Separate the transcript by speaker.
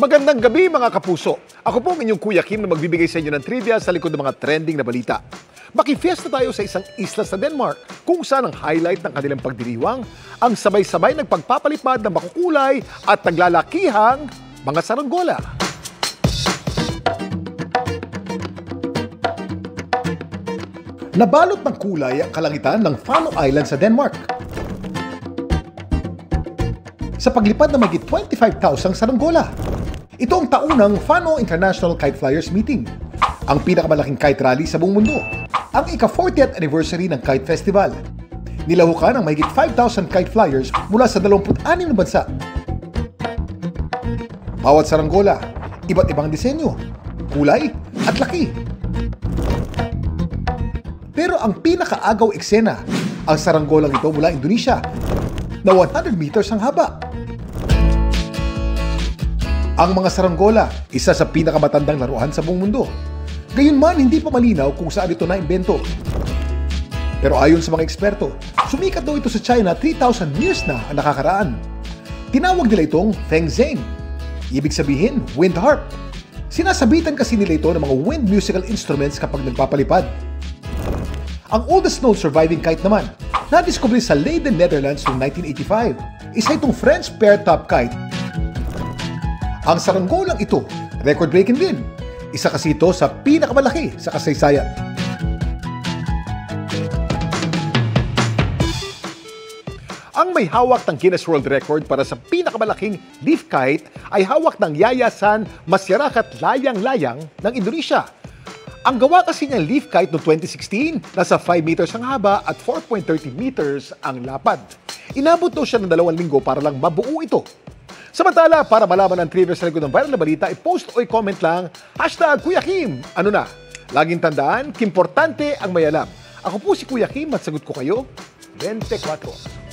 Speaker 1: Magandang gabi mga kapuso. Ako po ang inyong Kuya Kim na magbibigay sa inyo ng trivia sa likod ng mga trending na balita. Makifiesta tayo sa isang isla sa Denmark kung saan ang highlight ng kanilang pagdiriwang ang sabay-sabay nagpagpapalipad ng makukulay at naglalakihang mga saranggola. Nabalot ng kulay ang kalangitan ng Fano Island sa Denmark. Sa paglipad ng mahigit 25,000 saranggola. Ito ang taunang Fano International Kite Flyers Meeting, ang pinakamalaking kite rally sa buong mundo, ang ika-40th anniversary ng Kite Festival. Nilahukan ang mahigit 5,000 kite flyers mula sa 26 na bansa. Bawat saranggola, iba't ibang disenyo, kulay at laki. Pero ang pinakaagaw eksena, ang saranggolang ito mula Indonesia, na 100 meters ang haba. Ang mga saranggola, isa sa pinakamatandang laruan sa buong mundo. Gayunman, hindi pa malinaw kung saan ito na-imbento. Pero ayon sa mga eksperto, sumikat daw ito sa China 3,000 years na ang nakakaraan. Tinawag nila itong Feng Zheng. Ibig sabihin, wind harp. Sinasabitan kasi nila ito ng mga wind musical instruments kapag nagpapalipad. Ang oldest known surviving kite naman, nadiskubre sa Leiden, Netherlands noong 1985. Isa itong French pear-top kite. Ang saranggolang ito, record-breaking din. Isa kasi ito sa pinakamalaki sa kasaysayan. Ang may hawak ng Guinness World Record para sa pinakamalaking leaf kite ay hawak ng Yayasan Masyarakat Layang-Layang ng Indonesia. Ang gawa kasi niyang leaf kite noong 2016, nasa 5 meters ang haba at 4.30 meters ang lapad. Inabot daw siya ng 2 linggo para lang mabuo ito. Samantala, para malaman ang trivia sa likod ng viral na balita, i-post o i-comment lang, #Kuya Kim. Ano na? Laging tandaan, kimportante ang may alam. Ako po si Kuya Kim at sagot ko kayo, 24.